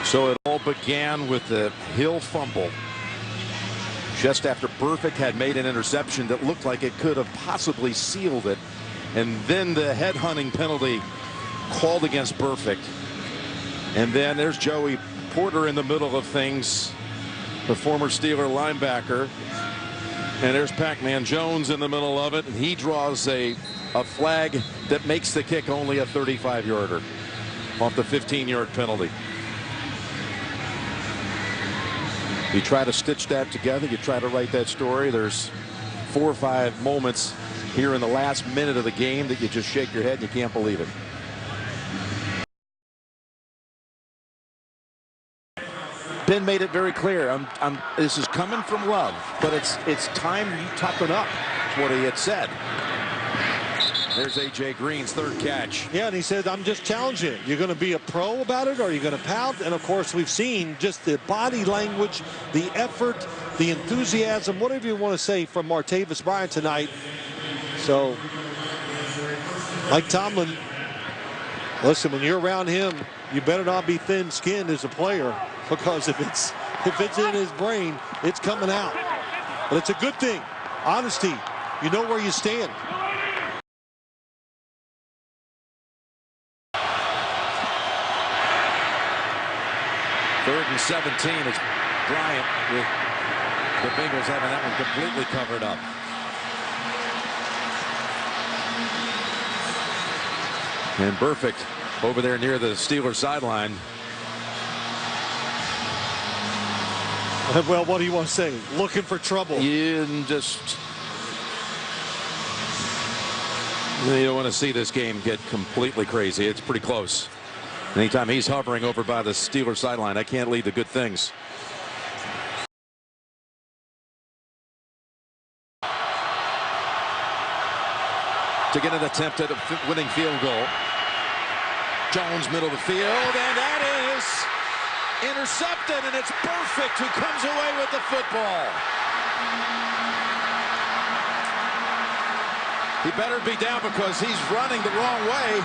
So it all began with the Hill fumble just after Perfect had made an interception that looked like it could have possibly sealed it, and then the headhunting penalty called against Perfect, and then there's Joey Porter in the middle of things, the former Steeler linebacker, and there's Pac-Man Jones in the middle of it, and he draws a flag that makes the kick only a 35-yarder off the 15-yard penalty. You try to stitch that together, you try to write that story. There's 4 or 5 moments here in the last minute of the game that you just shake your head and you can't believe it. Ben made it very clear. This is coming from love, but it's time you toughen up. That's what he had said. There's A.J. Green's 3rd catch. Yeah, and he said, I'm just challenging. You're going to be a pro about it, or are you going to pound? And, of course, we've seen just the body language, the effort, the enthusiasm, whatever you want to say from Martavis Bryant tonight. So, Mike Tomlin, listen, when you're around him, you better not be thin-skinned as a player, because if it's in his brain, it's coming out. But it's a good thing. Honesty. You know where you stand. Third and 17. It's Bryant with the Bengals having that one completely covered up. And Perfect over there near the Steelers sideline. Well, what do you want to say? Looking for trouble. You don't want to see this game get completely crazy. It's pretty close. Anytime he's hovering over by the Steelers sideline, that can't lead to good things. To get an attempt at a winning field goal. Jones, middle of the field, and that is intercepted, and it's Perfect who comes away with the football. He better be down because he's running the wrong way.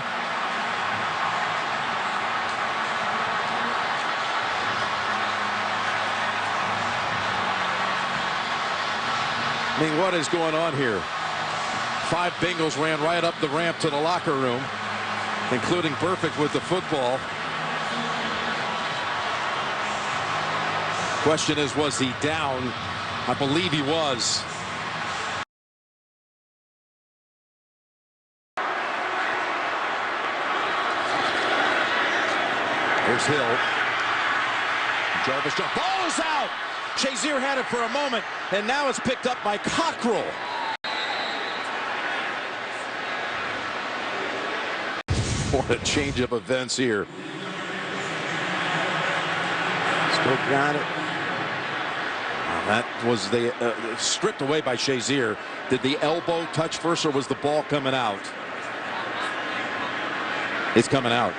I mean, what is going on here? 5 Bengals ran right up the ramp to the locker room, including Perfect with the football. Question is, was he down? I believe he was. There's Hill. Jarvis Jones. Ball is out. Shazier had it for a moment, and now it's picked up by Cockrell. What a change of events here. Still got it. That was stripped away by Shazier. Did the elbow touch first, or was the ball coming out? It's coming out.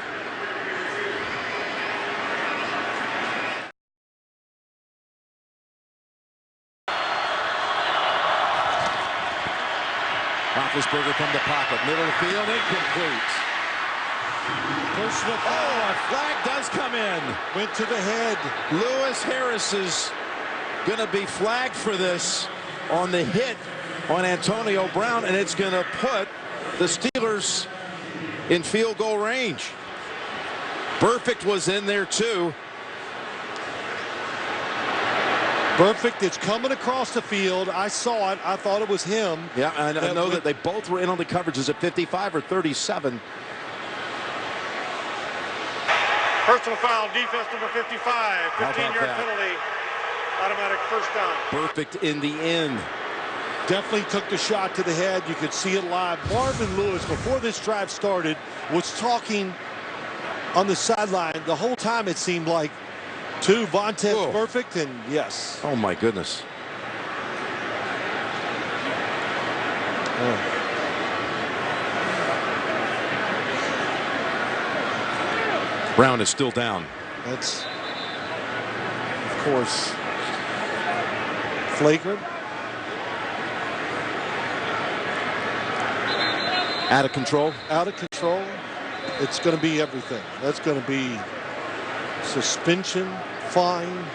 Roethlisberger from the pocket, middle of the field, incomplete. Personal foul. Oh, a flag does come in. Went to the head. Lewis Harris is going to be flagged for this on the hit on Antonio Brown, and it's going to put the Steelers in field goal range. Perfect was in there too. Perfect. It's coming across the field. I saw it. I thought it was him. Yeah, and I know that they both were in on the coverages at 55 or 37. Personal foul, defense number 55. 15-yard penalty. Automatic first down. Perfect in the end. Definitely took the shot to the head. You could see it live. Marvin Lewis, before this drive started, was talking on the sideline the whole time. It seemed like to Vontez Perfect, and yes. Oh my goodness. Brown is still down. That's, of course, flagrant. Out of control. Out of control. It's going to be everything. That's going to be suspension, fine.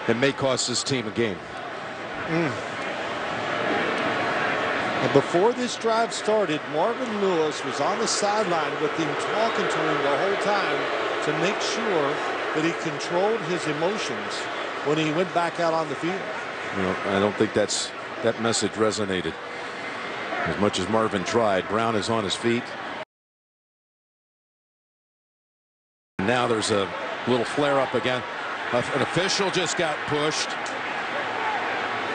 It may cost this team a game. And before this drive started, Marvin Lewis was on the sideline with him, talking to him the whole time to make sure that he controlled his emotions when he went back out on the field. You know, I don't think that message resonated as much as Marvin tried. Brown is on his feet. Now there's a little flare up again. An official just got pushed.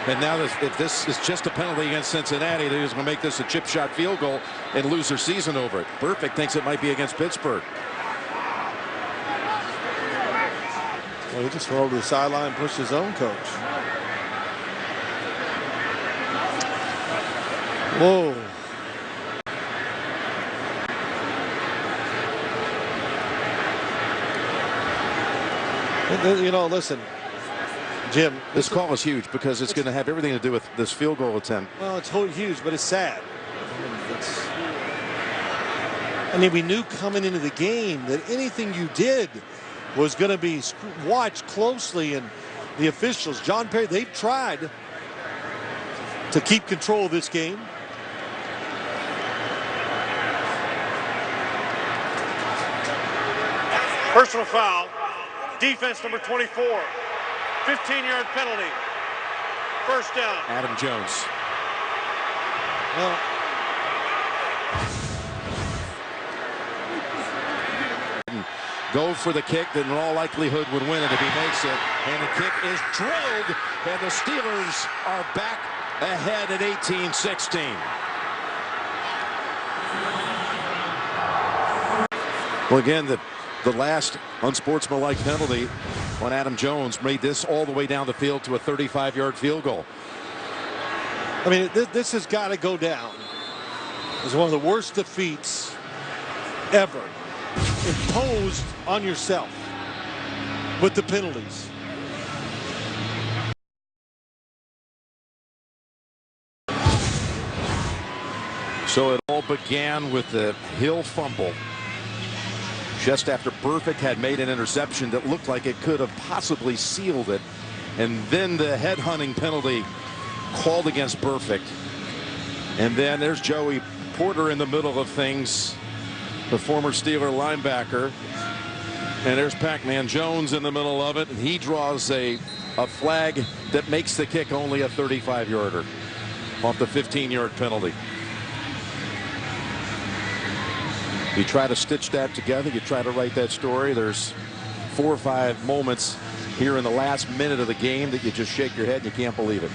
And now if this is just a penalty against Cincinnati, they're just going to make this a chip shot field goal and lose their season over it. Perfect thinks it might be against Pittsburgh. Well, he just rolled to the sideline and pushed his own coach. Whoa. You know, listen, Jim. This call is huge because it's going to have everything to do with this field goal attempt. Well, it's huge, but it's sad. I mean, we knew coming into the game that anything you did was going to be watched closely, and the officials, John Perry, they've tried to keep control of this game. Personal foul. Defense number 24. 15-yard penalty. First down. Adam Jones. Well, go for the kick that in all likelihood would win it if he makes it. And the kick is drilled, and the Steelers are back ahead at 18-16. Well, again, the last unsportsmanlike penalty on Adam Jones made this all the way down the field to a 35-yard field goal. I mean, this has got to go down as one of the worst defeats ever imposed on yourself with the penalties. So it all began with the Hill fumble just after Burfict had made an interception that looked like it could have possibly sealed it, and then the headhunting penalty called against Burfict. And then there's Joey Porter in the middle of things, the former Steeler linebacker, and there's Pac-Man Jones in the middle of it, and he draws a flag that makes the kick only a 35-yarder off the 15-yard penalty. You try to stitch that together, you try to write that story. There's 4 or 5 moments here in the last minute of the game that you just shake your head and you can't believe it.